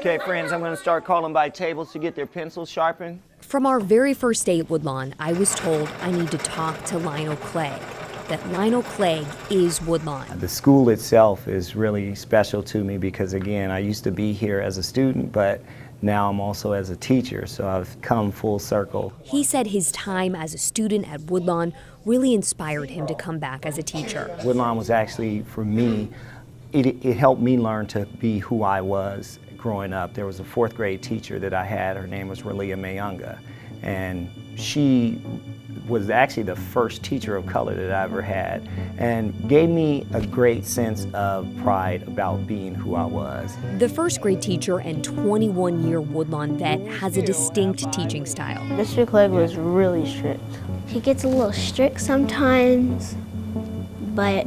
Okay, friends, I'm going to start calling by tables to get their pencils sharpened. From our very first day at Woodlawn, I was told I need to talk to Lionel Clegg, that Lionel Clegg is Woodlawn. The school itself is really special to me because, again, I used to be here as a student, but now I'm also as a teacher, so I've come full circle. He said his time as a student at Woodlawn really inspired him to come back as a teacher. Woodlawn was actually, for me, it helped me learn to be who I was growing up. There was a fourth grade teacher that I had. Her name was Relia Mayunga, and she was actually the first teacher of color that I ever had, and gave me a great sense of pride about being who I was. The first grade teacher and 21-year Woodlawn vet has a distinct teaching style. Mr. Clegg was really strict. He gets a little strict sometimes, but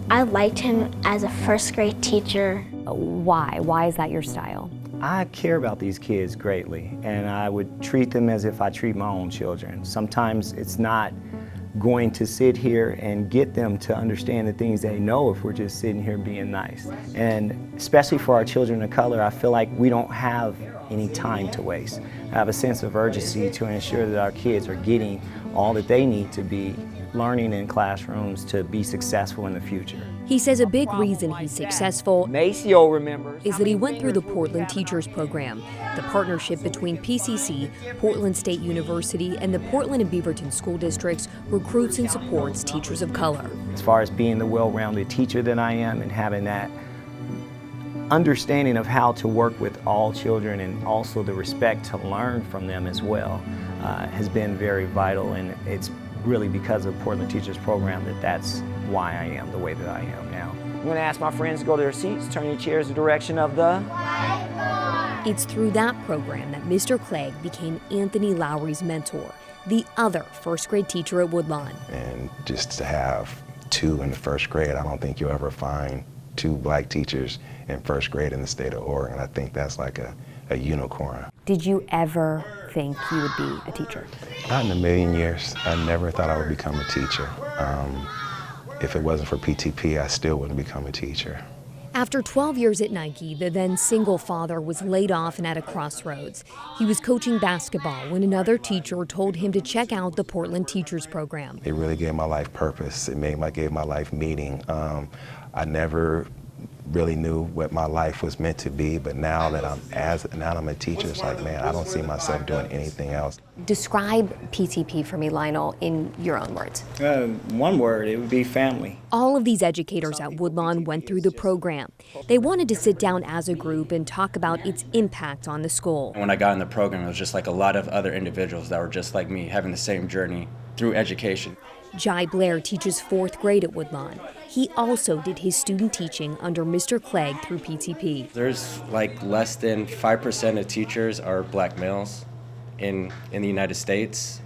I liked him as a first grade teacher. Why? Why is that your style? I care about these kids greatly, and I would treat them as if I treat my own children. Sometimes it's not going to sit here and get them to understand the things they know if we're just sitting here being nice. And especially for our children of color, I feel like we don't have any time to waste. I have a sense of urgency to ensure that our kids are getting all that they need to be learning in classrooms to be successful in the future. He says a big reason he's successful Maceo remembers is that he went through the Portland Teachers Program, the partnership between PCC, Portland State University, and the Portland and Beaverton school districts recruits and supports teachers of color. As far as being the well-rounded teacher that I am and having that understanding of how to work with all children and also the respect to learn from them as well has been very vital, and it's really because of Portland Teachers Program that's why I am the way that I am now. I'm going to ask my friends to go to their seats, turn your chairs the direction of the whiteboard. It's through that program that Mr. Clegg became Anthony Lowry's mentor, the other first grade teacher at Woodlawn. And just to have two in the first grade, I don't think you'll ever find two black teachers in first grade in the state of Oregon. I think that's like a unicorn. Did you ever think you would be a teacher? Not in a million years. I never thought I would become a teacher. If it wasn't for PTP, I still wouldn't become a teacher. After 12 years at Nike, the then single father was laid off and at a crossroads. He was coaching basketball when another teacher told him to check out the Portland Teachers Program. It really gave my life purpose. Gave my life meaning. I never really knew what my life was meant to be, but now that I'm a teacher, it's like, man, I don't see myself doing anything else. Describe PTP for me, Lionel, in your own words. One word, it would be family. All of these educators at Woodlawn went through the program. They wanted to sit down as a group and talk about its impact on the school. When I got in the program, it was just like a lot of other individuals that were just like me, having the same journey through education. Jai Blair teaches fourth grade at Woodlawn. He also did his student teaching under Mr. Clegg through PTP. There's like less than 5% of teachers are black males in the United States.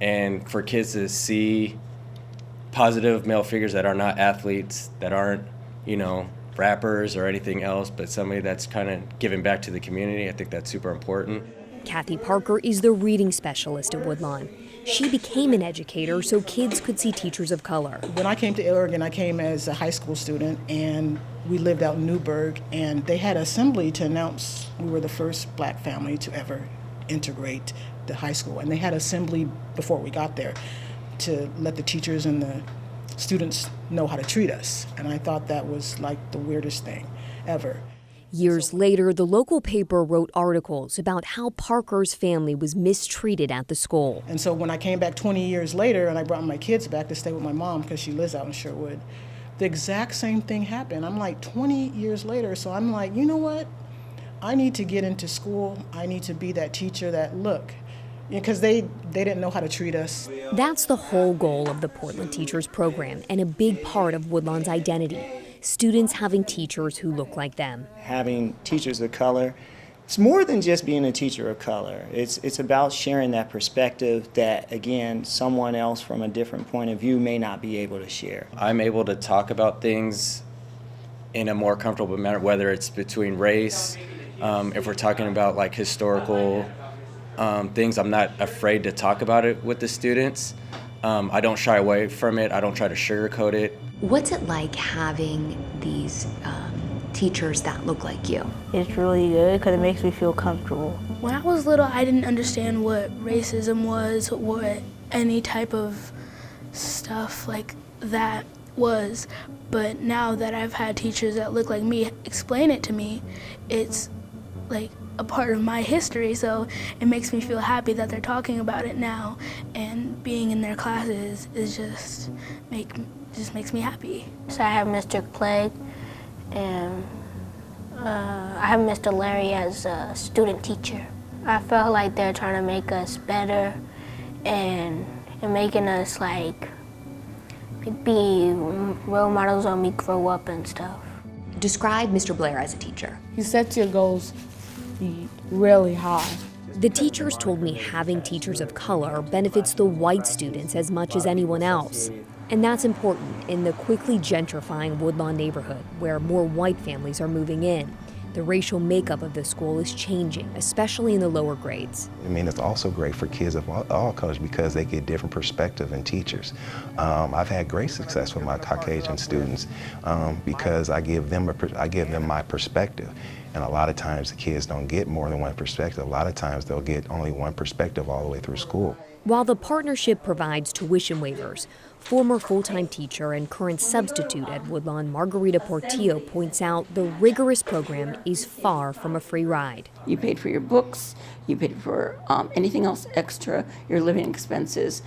And for kids to see positive male figures that are not athletes, that aren't, rappers or anything else, but somebody that's kind of giving back to the community, I think that's super important. Kathy Parker is the reading specialist at Woodlawn. She became an educator so kids could see teachers of color. When I came to Oregon, I came as a high school student, and we lived out in Newburgh, and they had an assembly to announce we were the first black family to ever integrate the high school. And they had assembly before we got there to let the teachers and the students know how to treat us. And I thought that was like the weirdest thing ever. Years later, the local paper wrote articles about how Parker's family was mistreated at the school. And so when I came back 20 years later and I brought my kids back to stay with my mom because she lives out in Sherwood, the exact same thing happened. I'm like 20 years later, so I'm like, you know what? I need to get into school. I need to be that teacher that, look, because they didn't know how to treat us. That's the whole goal of the Portland Teachers Program and a big part of Woodlawn's identity. Students having teachers who look like them. Having teachers of color, it's more than just being a teacher of color. It's about sharing that perspective that, again, someone else from a different point of view may not be able to share. I'm able to talk about things in a more comfortable manner, whether it's between race, if we're talking about like historical things, I'm not afraid to talk about it with the students. I don't shy away from it. I don't try to sugarcoat it. What's it like having these teachers that look like you? It's really good because it makes me feel comfortable. When I was little, I didn't understand what racism was, what any type of stuff like that was. But now that I've had teachers that look like me explain it to me, it's like a part of my history, so it makes me feel happy that they're talking about it now, and being in their classes is just makes me happy. So I have Mr. Clegg, and I have Mr. Larry as a student teacher. I felt like they're trying to make us better and making us like be role models when we grow up and stuff. Describe Mr. Blair as a teacher. You set your goals really high. The teachers told me having teachers of color benefits the white students as much as anyone else. And that's important in the quickly gentrifying Woodlawn neighborhood, where more white families are moving in. The racial makeup of the school is changing, especially in the lower grades. I mean, it's also great for kids of all colors because they get different perspective in teachers. I've had great success with my Caucasian students because I give them my perspective. And a lot of times the kids don't get more than one perspective. A lot of times they'll get only one perspective all the way through school. While the partnership provides tuition waivers, former full-time teacher and current substitute at Woodlawn, Margarita Portillo, points out the rigorous program is far from a free ride. You paid for your books, you paid for anything else extra, your living expenses,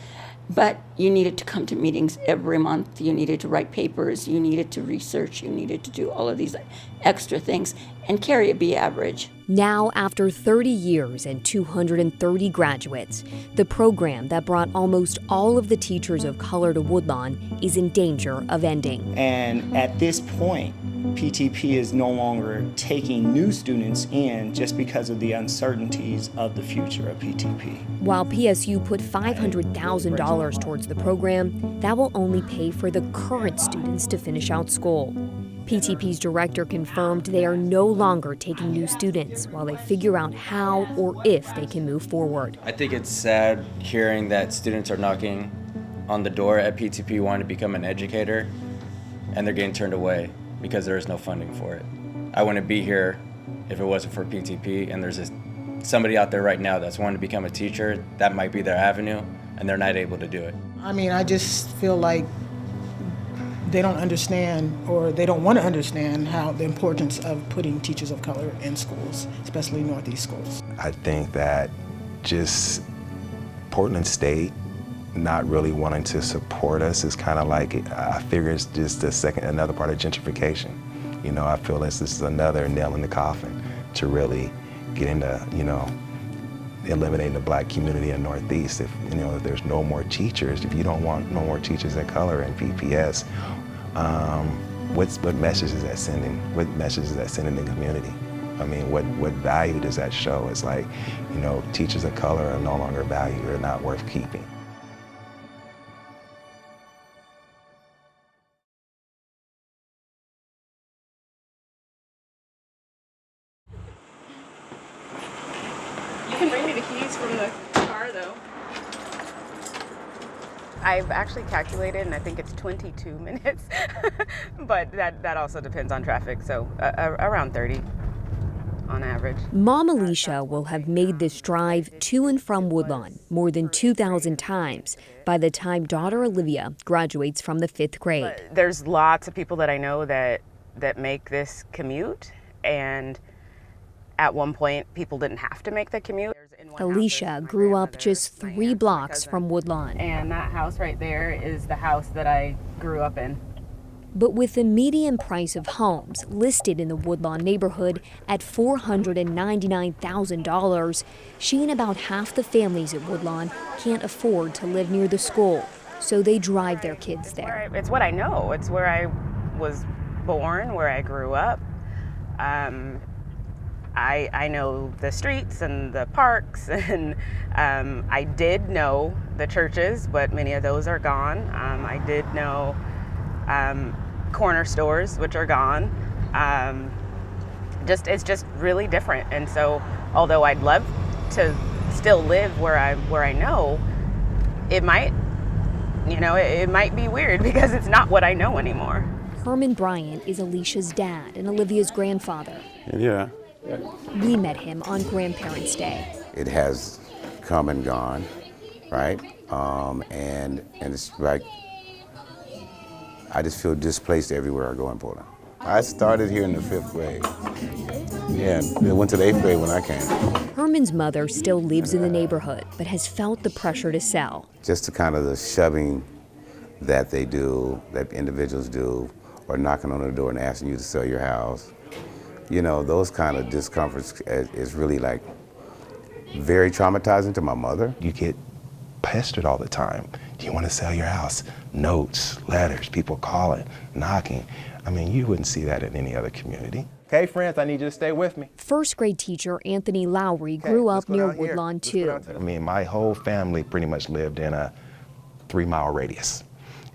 but you needed to come to meetings every month, you needed to write papers, you needed to research, you needed to do all of these extra things and carry a B average. Now, after 30 years and 230 graduates, the program that brought almost all of the teachers of color to Woodlawn is in danger of ending. And at this point, PTP is no longer taking new students in just because of the uncertainties of the future of PTP. While PSU put $500,000 towards the program, that will only pay for the current students to finish out school. PTP's director confirmed they are no longer taking new students while they figure out how or if they can move forward. I think it's sad hearing that students are knocking on the door at PTP wanting to become an educator, and they're getting turned away because there is no funding for it. I wouldn't be here if it wasn't for PTP, and there's somebody out there right now that's wanting to become a teacher. That might be their avenue, and they're not able to do it. I mean, I just feel like they don't understand, or they don't want to understand how the importance of putting teachers of color in schools, especially Northeast schools. I think that just Portland State not really wanting to support us is kind of like, I figure it's just another part of gentrification. You know, I feel this is another nail in the coffin to really get into, you know, eliminating the black community in Northeast. If there's no more teachers, if you don't want no more teachers of color in PPS, what message is that sending? What message is that sending the community? I mean, what value does that show? It's like, teachers of color are no longer valued or not worth keeping. You can bring me the keys from the car, though. I've actually calculated, and I think it's 22 minutes, but that also depends on traffic, so around 30 on average. Mom Alicia will have made this drive to and from Woodlawn more than 2,000 times by the time daughter Olivia graduates from the 5th grade. But there's lots of people that I know that make this commute, and at one point, people didn't have to make the commute. Alicia grew up just 3 blocks from Woodlawn. And that house right there is the house that I grew up in. But with the median price of homes listed in the Woodlawn neighborhood at $499,000, she and about half the families at Woodlawn can't afford to live near the school, so they drive their kids there. It's what I know. It's where I was born, where I grew up. I know the streets and the parks, and I did know the churches, but many of those are gone. I did know corner stores, which are gone. It's just really different. And so, although I'd love to still live where I know, it might be weird because it's not what I know anymore. Herman Bryant is Alicia's dad and Olivia's grandfather. And yeah, We met him on Grandparents' Day. it has come and gone, right? And it's like, I just feel displaced everywhere I go in Portland. I started here in the 5th grade. Yeah, I went to the 8th grade when I came. Herman's mother still lives in the neighborhood, but has felt the pressure to sell. Just the kind of the shoving that they do, that individuals do, or knocking on the door and asking you to sell your house. You know, those kind of discomforts is really like very traumatizing to my mother. You get pestered all the time. Do you want to sell your house? Notes, letters, people calling, knocking. I mean, you wouldn't see that in any other community. Okay, friends, I need you to stay with me. First grade teacher Anthony Lowry grew up near Woodlawn too. I mean, my whole family pretty much lived in a 3-mile radius.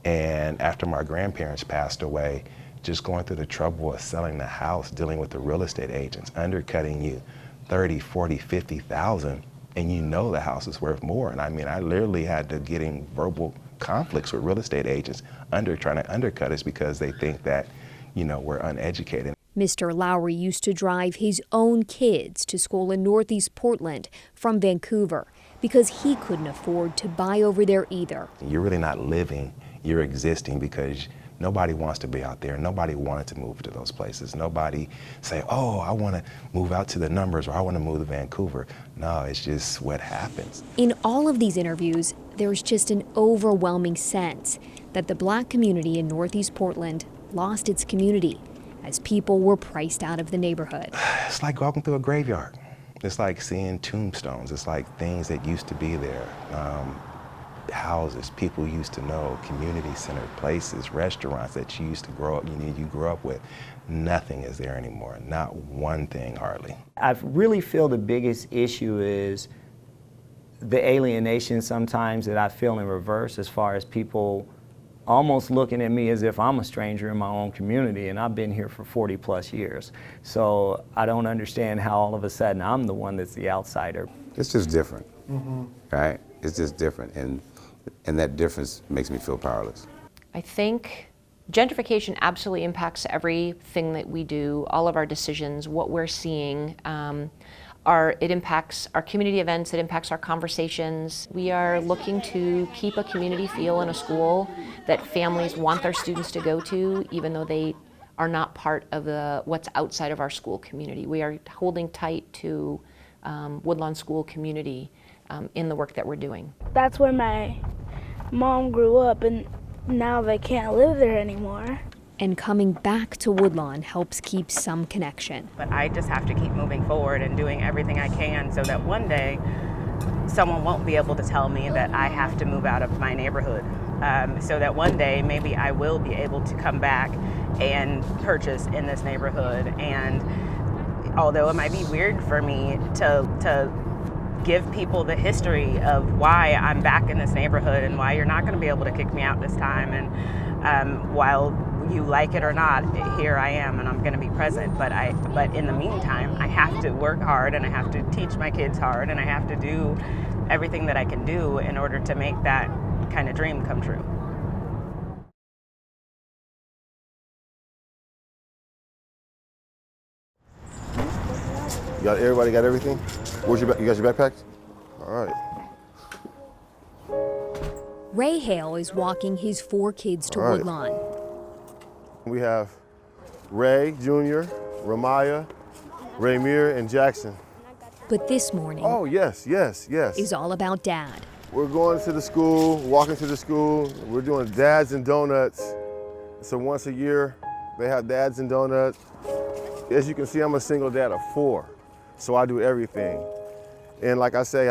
And after my grandparents passed away, just going through the trouble of selling the house, dealing with the real estate agents, undercutting you 30, 40, 50,000, and you know the house is worth more. And I mean, I literally had to get in verbal conflicts with real estate agents trying to undercut us because they think that, you know, we're uneducated. Mr. Lowry used to drive his own kids to school in Northeast Portland from Vancouver because he couldn't afford to buy over there either. You're really not living, you're existing because nobody wants to be out there. Nobody wanted to move to those places. Nobody say, oh, I want to move out to the numbers or I want to move to Vancouver. No, it's just what happens. In all of these interviews, there's just an overwhelming sense that the Black community in Northeast Portland lost its community as people were priced out of the neighborhood. It's like walking through a graveyard. It's like seeing tombstones. It's like things that used to be there. Houses people used to know, community-centered places, restaurants that you used to grow up, you grew up with. Nothing is there anymore, not one thing hardly. I really feel the biggest issue is the alienation sometimes that I feel in reverse as far as people almost looking at me as if I'm a stranger in my own community, and I've been here for 40 plus years. So I don't understand how all of a sudden I'm the one that's the outsider. It's just different, right? It's just different, and that difference makes me feel powerless. I think gentrification absolutely impacts everything that we do, all of our decisions, what we're seeing. It impacts our community events, it impacts our conversations. We are looking to keep a community feel in a school that families want their students to go to, even though they are not part of what's outside of our school community. We are holding tight to Woodlawn School community in the work that we're doing. That's where my mom grew up, and now they can't live there anymore. And coming back to Woodlawn helps keep some connection. But I just have to keep moving forward and doing everything I can so that one day someone won't be able to tell me that I have to move out of my neighborhood. So that one day maybe I will be able to come back and purchase in this neighborhood. And although it might be weird for me to give people the history of why I'm back in this neighborhood and why you're not going to be able to kick me out this time, and while you like it or not, here I am and I'm going to be present. But in the meantime, I have to work hard and I have to teach my kids hard and I have to do everything that I can do in order to make that kind of dream come true. Everybody got everything? You got your backpacks? All right. Ray Hale is walking his 4 kids to Woodlawn. We have Ray Jr., Ramaya, Raymir, and Jackson. But this morning is all about Dad. We're going to the school, walking to the school. We're doing Dads and Donuts. So once a year, they have Dads and Donuts. As you can see, I'm a single dad of 4, so I do everything. And like I say,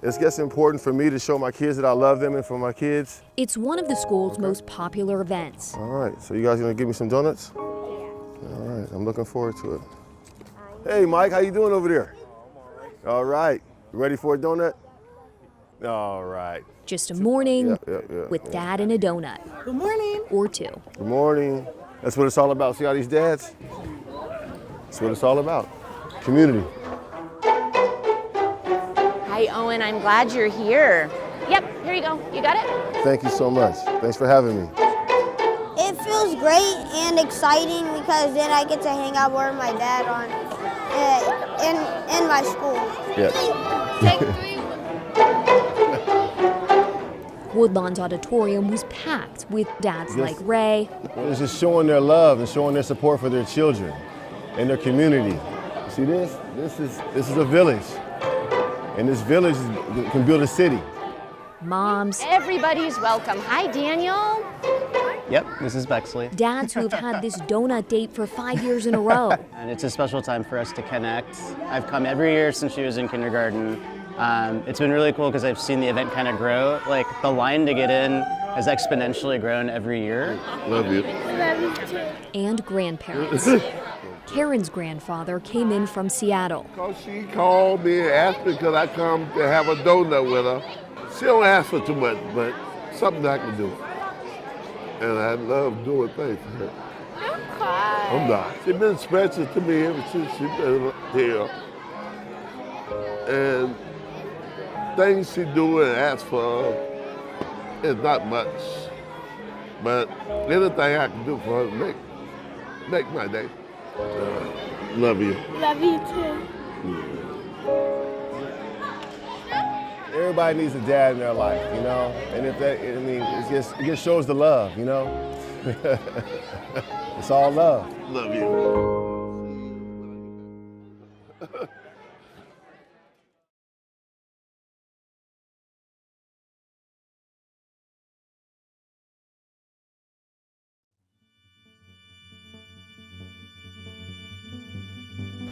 it's just important for me to show my kids that I love them and for my kids. It's one of the school's most popular events. All right, so you guys gonna give me some donuts? Yeah. All right, I'm looking forward to it. Hey, Mike, how you doing over there? All right, you ready for a donut? All right. Just a morning with Dad and a donut. Good morning. Or 2. Good morning. That's what it's all about. See all these dads? That's what it's all about. Community. Hi, Owen, I'm glad you're here. Yep, here you go. You got it? Thank you so much. Thanks for having me. feels great and exciting because then I get to hang out with my dad in my school. Yeah. Take 3. Woodlawn's auditorium was packed with dads like Ray. It's just showing their love and showing their support for their children and their community. See this? This is a village. And this village can build a city. Moms. Everybody's welcome. Hi, Daniel. Yep, this is Bexley. Dads who have had this donut date for 5 years in a row. And it's a special time for us to connect. I've come every year since she was in kindergarten. It's been really cool because I've seen the event kind of grow. Like the line to get in has exponentially grown every year. Love you. Love you too. And grandparents. Karen's grandfather came in from Seattle. She called me and asked me could I come to have a donut with her. She don't ask for too much, but something I can do. And I love doing things for her. I'm not. She's been special to me ever since she's been here. And things she do and ask for is not much. But anything I can do for her make my day. Love you. Love you too. Everybody needs a dad in their life, you know? And if that, I mean, it just shows the love, you know? It's all love. Love you.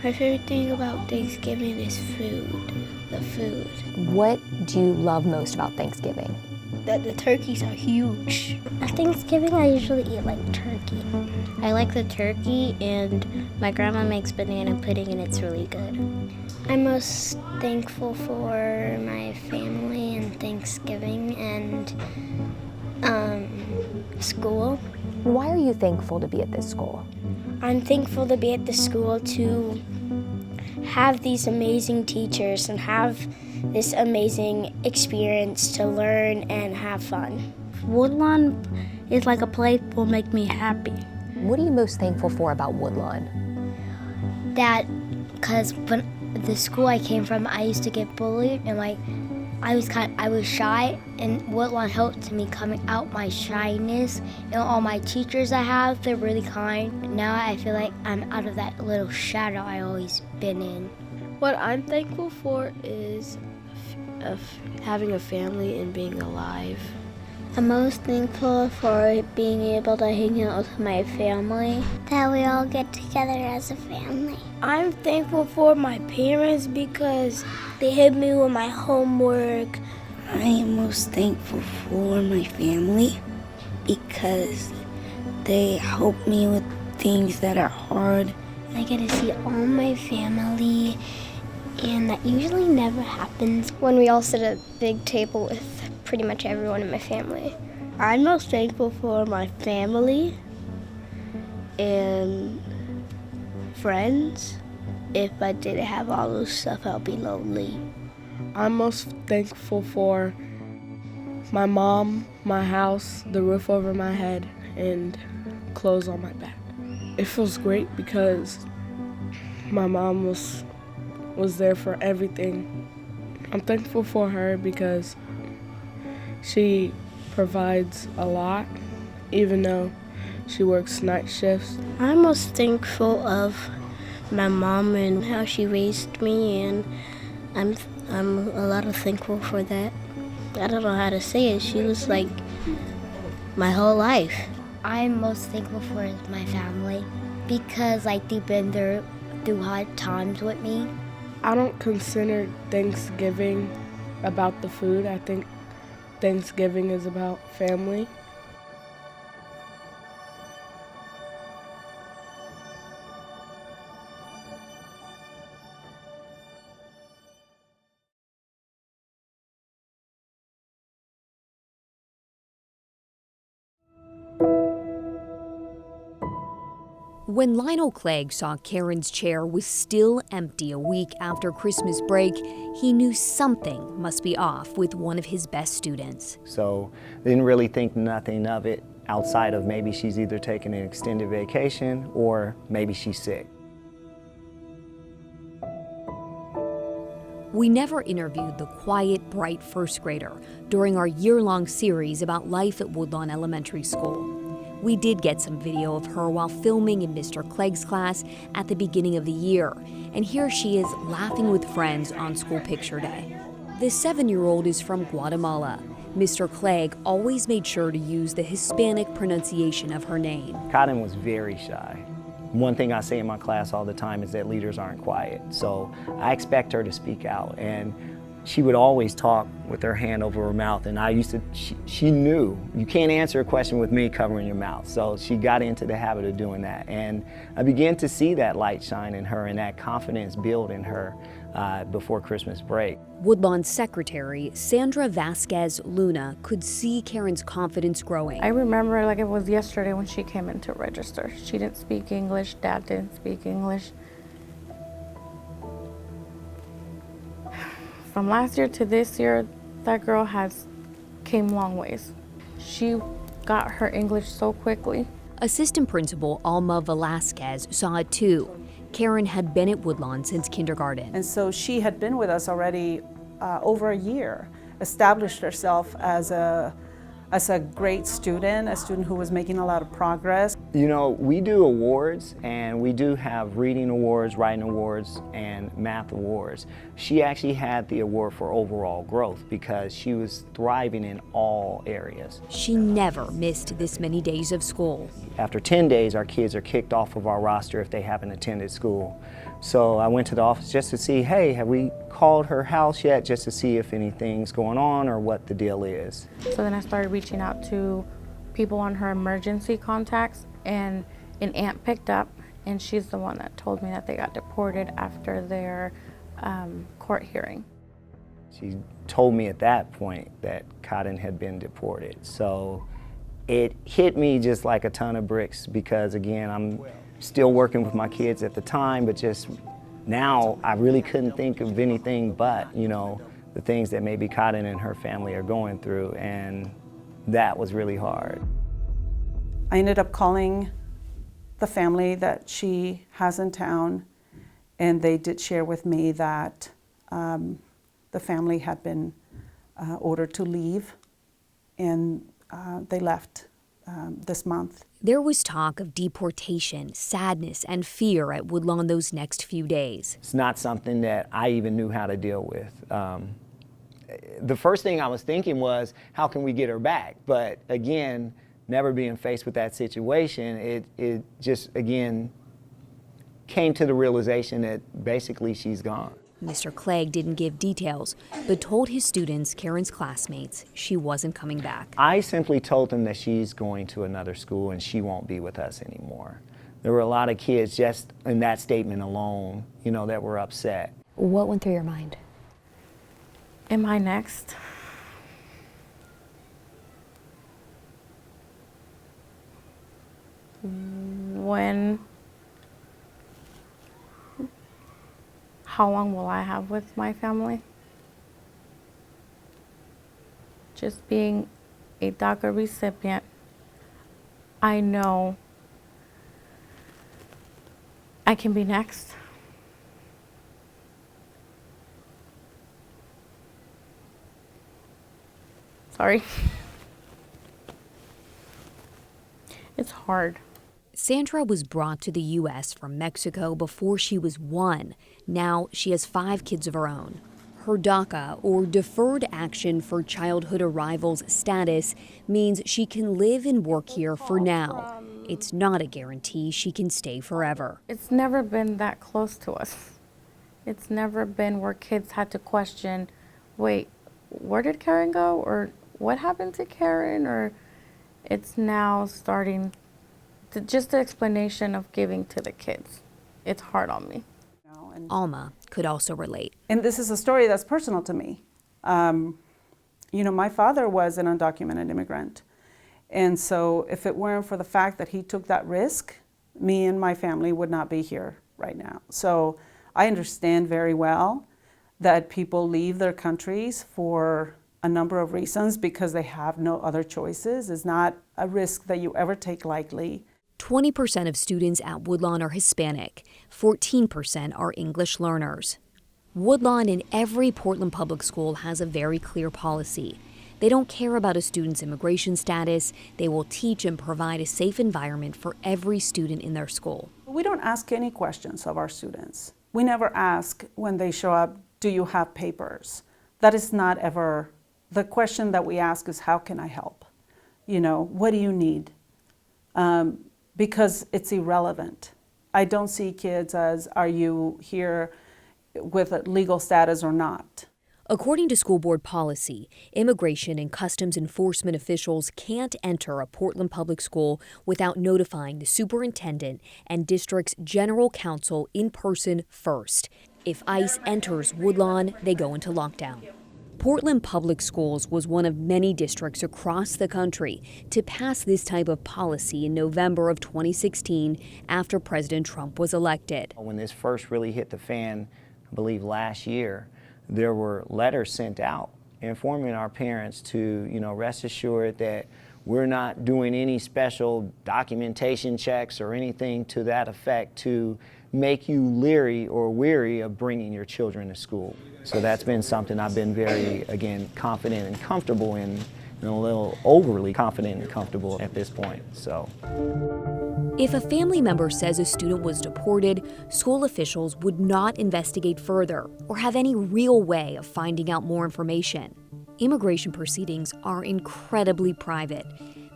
My favorite thing about Thanksgiving is food, the food. What do you love most about Thanksgiving? That the turkeys are huge. At Thanksgiving, I usually eat like turkey. I like the turkey, and my grandma makes banana pudding, and it's really good. I'm most thankful for my family and Thanksgiving and school. Why are you thankful to be at this school? I'm thankful to be at the school to have these amazing teachers and have this amazing experience to learn and have fun. Woodlawn is like a place that will make me happy. What are you most thankful for about Woodlawn? That, because when the school I came from, I used to get bullied and I was shy, and Woodlawn helped me coming out my shyness. And all my teachers I have, they're really kind. Now I feel like I'm out of that little shadow I always been in. What I'm thankful for is having a family and being alive. I'm most thankful for being able to hang out with my family. That we all get together as a family. I'm thankful for my parents because they help me with my homework. I am most thankful for my family because they help me with things that are hard. I get to see all my family, and that usually never happens when we all sit at a big table with pretty much everyone in my family. I'm most thankful for my family and friends. If I didn't have all those stuff, I'd be lonely. I'm most thankful for my mom, my house, the roof over my head, and clothes on my back. It feels great because my mom was there for everything. I'm thankful for her because she provides a lot, even though she works night shifts. I'm most thankful of my mom and how she raised me, and I'm a lot of thankful for that. I don't know how to say it. She was like my whole life. I'm most thankful for my family because they've been there through hard times with me. I don't consider Thanksgiving about the food. I think Thanksgiving is about family. When Lionel Clegg saw Karen's chair was still empty a week after Christmas break, he knew something must be off with one of his best students. So didn't really think nothing of it. outside of maybe she's either taking an extended vacation or maybe she's sick. We never interviewed the quiet, bright first grader during our year-long series about life at Woodlawn Elementary School. We did get some video of her while filming in Mr. Clegg's class at the beginning of the year, and here she is laughing with friends on school picture day. The 7-year-old is from Guatemala. Mr. Clegg always made sure to use the Hispanic pronunciation of her name. Cotton was very shy. One thing I say in my class all the time is that leaders aren't quiet. So I expect her to speak out. And she would always talk with her hand over her mouth. And she knew you can't answer a question with me covering your mouth. So she got into the habit of doing that. And I began to see that light shine in her and that confidence build in her before Christmas break. Woodlawn secretary Sandra Vasquez Luna could see Karen's confidence growing. I remember like it was yesterday when she came in to register. She didn't speak English, Dad didn't speak English. From last year to this year, that girl came long ways. She got her English so quickly. Assistant Principal Alma Velasquez saw it too. Karen had been at Woodlawn since kindergarten. And so she had been with us already over a year, established herself as a great student, a student who was making a lot of progress. You know, we do awards, and we do have reading awards, writing awards, and math awards. She actually had the award for overall growth because she was thriving in all areas. She never missed this many days of school. After 10 days, our kids are kicked off of our roster if they haven't attended school. So I went to the office just to see, hey, have we called her house yet, just to see if anything's going on or what the deal is. So then I started reaching out to people on her emergency contacts, and an aunt picked up, and she's the one that told me that they got deported after their court hearing. She told me at that point that Cotton had been deported. So it hit me just like a ton of bricks because, again, I'm still working with my kids at the time, but just now I really couldn't think of anything but, you know, the things that maybe Cotton and her family are going through, and that was really hard. I ended up calling the family that she has in town, and they did share with me that the family had been ordered to leave, and they left this month. There was talk of deportation, sadness, and fear at Woodlawn those next few days. It's not something that I even knew how to deal with. The first thing I was thinking was, how can we get her back? But again, never being faced with that situation, it just, again, came to the realization that basically she's gone. Mr. Clegg didn't give details, but told his students, Karen's classmates, she wasn't coming back. I simply told them that she's going to another school and she won't be with us anymore. There were a lot of kids just in that statement alone, you know, that were upset. What went through your mind? Am I next? How long will I have with my family? Just being a DACA recipient, I know I can be next. Sorry. It's hard. Sandra was brought to the U.S. from Mexico before she was 1. Now she has 5 kids of her own. Her DACA, or Deferred Action for Childhood Arrivals status, means she can live and work here for now. It's not a guarantee she can stay forever. It's never been that close to us. It's never been where kids had to question, wait, where did Karen go? Or what happened to Karen? Or it's now starting just the explanation of giving to the kids. It's hard on me. Alma could also relate. And this is a story that's personal to me. You know, my father was an undocumented immigrant. And so if it weren't for the fact that he took that risk, me and my family would not be here right now. So I understand very well that people leave their countries for a number of reasons, because they have no other choices. It's not a risk that you ever take lightly. 20% of students at Woodlawn are Hispanic, 14% are English learners. Woodlawn in every Portland public school has a very clear policy. They don't care about a student's immigration status. They will teach and provide a safe environment for every student in their school. We don't ask any questions of our students. We never ask when they show up, do you have papers? That is not ever, the question that we ask is, how can I help? You know, what do you need? Because it's irrelevant. I don't see kids as, are you here with a legal status or not? According to school board policy, immigration and customs enforcement officials can't enter a Portland public school without notifying the superintendent and district's general counsel in person first. If ICE enters Woodlawn, they go into lockdown. Portland Public Schools was one of many districts across the country to pass this type of policy in November of 2016 after President Trump was elected. When this first really hit the fan, I believe last year, there were letters sent out informing our parents to, rest assured that we're not doing any special documentation checks or anything to that effect to make you leery or weary of bringing your children to school. So that's been something I've been very, again, confident and comfortable in, and a little overly confident and comfortable at this point. So, if a family member says a student was deported, school officials would not investigate further or have any real way of finding out more information. Immigration proceedings are incredibly private.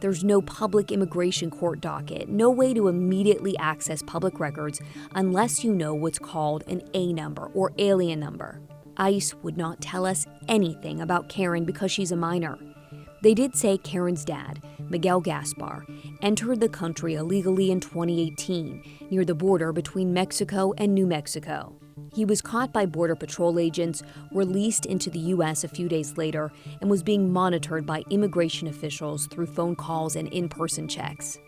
There's no public immigration court docket, no way to immediately access public records unless you know what's called an A number or alien number. ICE would not tell us anything about Karen because she's a minor. They did say Karen's dad, Miguel Gaspar, entered the country illegally in 2018 near the border between Mexico and New Mexico. He was caught by Border Patrol agents, released into the U.S. a few days later, and was being monitored by immigration officials through phone calls and in-person checks.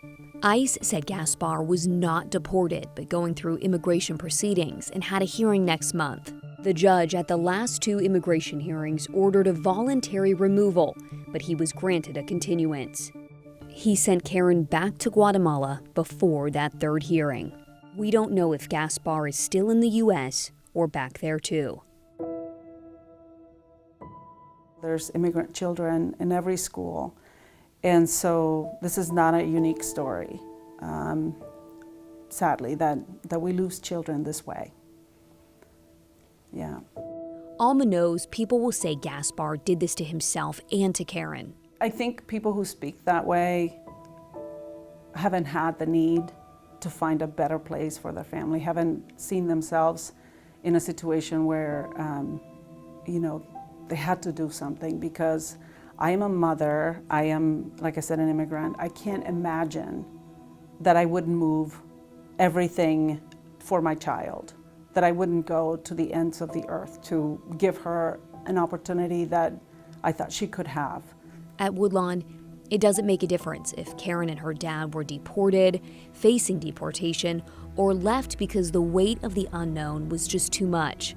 ICE said Gaspar was not deported, but going through immigration proceedings and had a hearing next month. The judge at the last two immigration hearings ordered a voluntary removal, but he was granted a continuance. He sent Karen back to Guatemala before that third hearing. We don't know if Gaspar is still in the U.S. or back there too. There's immigrant children in every school, and so this is not a unique story, sadly, that we lose children this way. Yeah. Alma knows people will say Gaspar did this to himself and to Karen. I think people who speak that way haven't had the need to find a better place for their family, haven't seen themselves in a situation where, they had to do something, because I am a mother, I am, like I said, an immigrant. I can't imagine that I wouldn't move everything for my child, that I wouldn't go to the ends of the earth to give her an opportunity that I thought she could have. At Woodlawn, it doesn't make a difference if Karen and her dad were deported, facing deportation, or left because the weight of the unknown was just too much.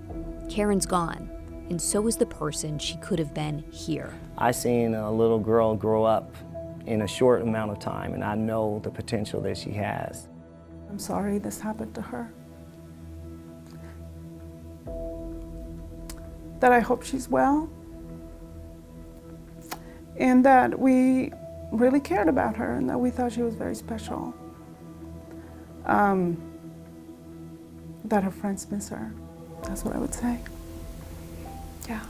Karen's gone, and so is the person she could have been here. I seen a little girl grow up in a short amount of time, and I know the potential that she has. I'm sorry this happened to her. That I hope she's well, and that we really cared about her, and that we thought she was very special. That her friends miss her. That's what I would say. Yeah.